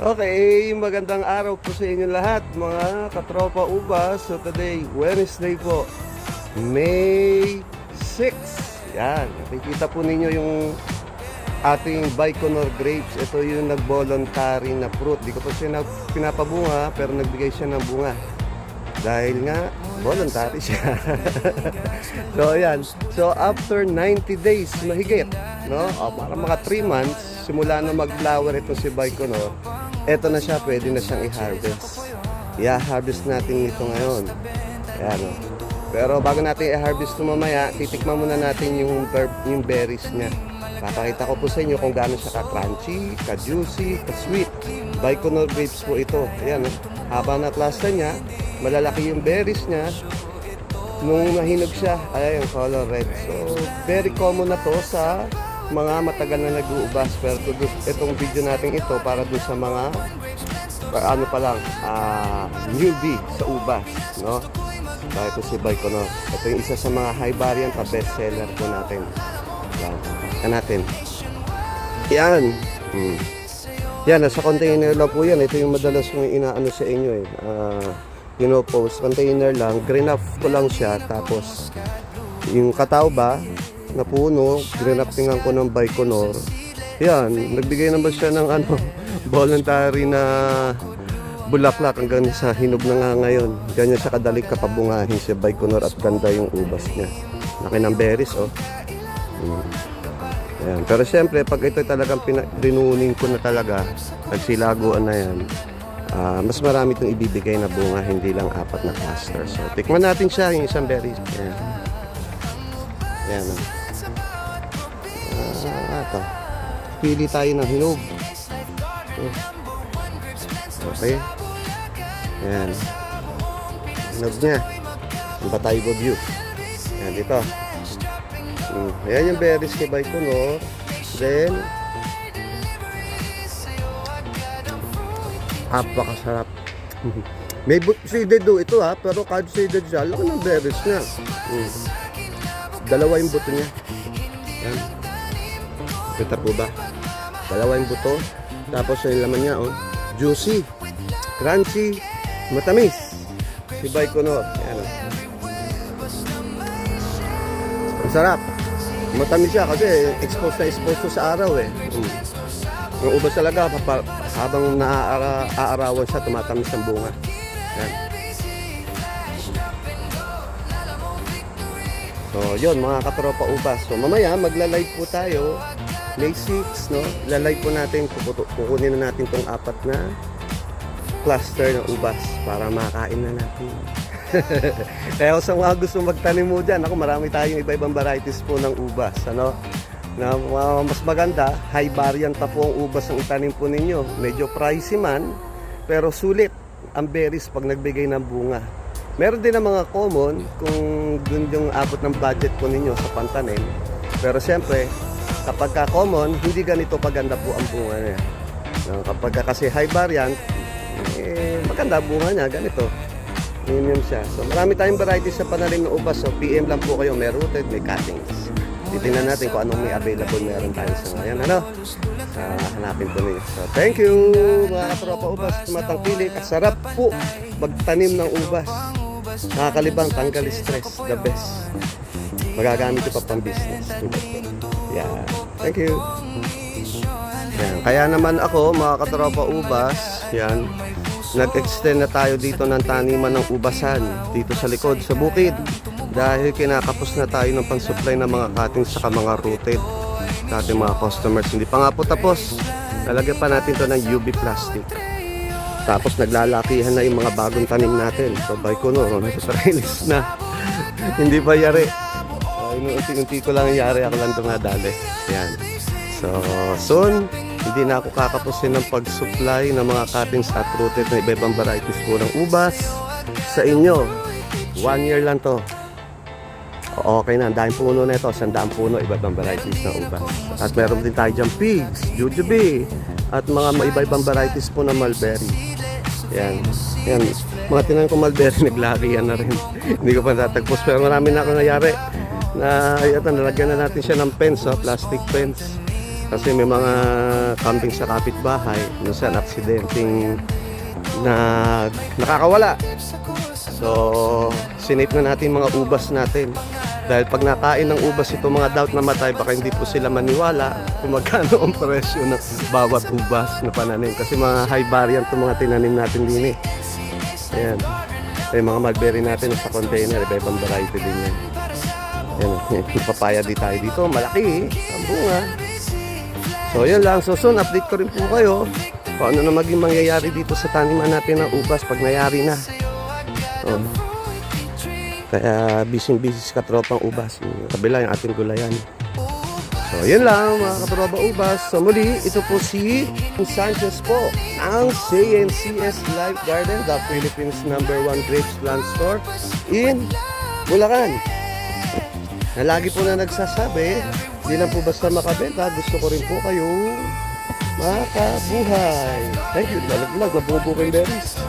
Okay, magandang araw po sa inyo lahat mga katropa ubas. So today, Wednesday po, May 6. Yan, nakikita po ninyo yung ating Baikonur grapes. Ito yung nag-voluntary na fruit. Di ko pa siya pinapabunga pero nagbigay siya ng bunga. Dahil nga, voluntary siya. So ayan, so after 90 days mahigit, no? Para mga 3 months, simula na mag-flower ito si Baikonur. Ito na siya, pwede na siyang i-harvest. I-harvest natin ito ngayon. Ayan, o. Pero bago natin i-harvest ito mamaya, titikman muna natin yung berries niya. Papakita ko po sa inyo kung gaano siya ka-crunchy, ka-juicy, ka-sweet. Baikonur grapes po ito. Ayan, o. Haba na klase niya, malalaki yung berries niya. Nung nahinog siya, ay yung color red. So, very common na to sa mga matagal na nag-uubas, pero itong video natin ito para doon sa mga ano pa lang, newbie sa ubas, no? Dahil ito si Baikonur. Ito yung isa sa mga high variant na best seller po natin. Yan, natin. Yan. Yan, nasa container lang po yan. Ito yung madalas kong inaano sa inyo eh. Pinopost, container lang. Green up ko lang siya. Tapos, yung kataw ba, na puno, grinaptingan ko ng Baikonur. Yan, nagbigay naman siya ng voluntary na bulaklak hanggang sa hinog na nga ngayon. Ganyan siya kadali kapabungahin si Baikonur at ganda yung ubas niya. Laki ng berries, oh. Yan. Pero siyempre, pag ito talagang rinunin ko na talaga, nagsilaguan na yan, mas marami itong ibibigay na bunga, hindi lang 4 na cluster. So, tikman natin siya, yung isang berries. Yan. Yan, oh. Ito. Pili tayo ng hinog. Okay. Ayan. Hinog niya. Ang Bataybo view. Ayan, dito. Ayan yung berries ni Baikonur. Then, napakasarap. May seeded do ito ha, pero kahit seeded siya, laki ng berries niya. Dalawa yung buto niya. Ayan. Kita po ba? Dalawa yung buto. Tapos yung laman niya, oh. Juicy, crunchy, matamis. Si Baikonur. Ayan, oh. Ang sarap. Matamis siya kasi exposed to sa araw eh. Yung ubas talaga, habang naaarawan siya, tumatamis ang bunga. Ayan. So, yun mga katropa ubas. So, mamaya magla-live po tayo. May 6, no? Ila-live po natin. Kukunin na natin tong 4 na cluster ng ubas para makain na natin. Kaya sa mga gusto magtanim mo dyan, ako marami tayong iba-ibang varieties po ng ubas. Ano? Na mas maganda, high variant pa po ang ubas ang itanim po ninyo. Medyo pricey man, pero sulit ang berries pag nagbigay ng bunga. Meron din ang mga common kung dun yung abot ng budget po ninyo sa pantanim. Pero siyempre, kapag ka-common, hindi ganito paganda po ang bunga niya. No, kapag kasi high variant, maganda bunga niya, ganito. Premium siya. So marami tayong varieties sa pananim ng ubas. So PM lang po kayo, may rooted, may cuttings. Titingnan natin kung anong may available meron tayo sa ngayon. Hanapin po niyo. So thank you mga katropa ubas. Tumatangkilik. Sarap po magtanim ng ubas. Nakakalibang, tanggal stress. The best. Magagamit ito pa pang business. Yeah. Thank you. Yan. Kaya naman ako, mga katropa ubas, yan, nag-extend na tayo dito ng taniman ng ubasan dito sa likod, sa bukid. Dahil kinakapos na tayo ng pang-supply ng mga cuttings saka mga rooted sa ating mga customers. Hindi pa nga po tapos. Lalagyan pa natin to ng UV plastic. Tapos naglalakihan na yung mga bagong tanim natin. So Baikonur, nasa trailis na. Hindi pa yari. Unti-unti ko lang yari, ako lang dumadali. Yan. So, soon, hindi na ako kakapusin ng pag-supply ng mga cuttings at rooted na iba-ibang varieties po ng ubas sa inyo. 1 year lang to. Okay na, 10 puno na ito, 100 puno, iba-ibang varieties ng ubas. At meron din tayo dyan pigs, jujube, at mga iba-ibang varieties po ng mulberry. Yan. Yan. Mga tinanim ko mulberry, naglaki yan na rin. Hindi ko pa natagpos, pero marami na akong nangyari. Na, yata, nalagyan na natin siya ng fence, plastic fence. Kasi may mga camping sa kapitbahay, minsan aksidenteng nakakawala. So, sinip na natin mga ubas natin. Dahil pag nakain ng ubas ito mga daot na matay, baka hindi po sila maniwala kung magkano ang presyo ng bawat ubas na pananim. Kasi mga high variant itong mga tinanim natin din eh. Ayan. Yung mga mulberry natin sa container, iba-ibang variety din yan. Ayan, papaya di tayo dito, malaki ang bunga. So, yun lang. So, soon, update ko rin po kayo kung ano na maging mangyayari dito sa taniman natin ng ubas pag nayari na. Oh. Kaya busy sa katropang ubas. Yung kabila yung ating gulayan. So, yun lang mga katropang ubas. So, muli, ito po si Sanchez po ng CNCS Life Garden, the Philippines #1 grapes plant store in Bulacan. Na lagi po na nagsasabi, hindi lang po basta makabenta, gusto ko rin po kayong makabuhay. Thank you. Lalag-lag, nabubuking berries.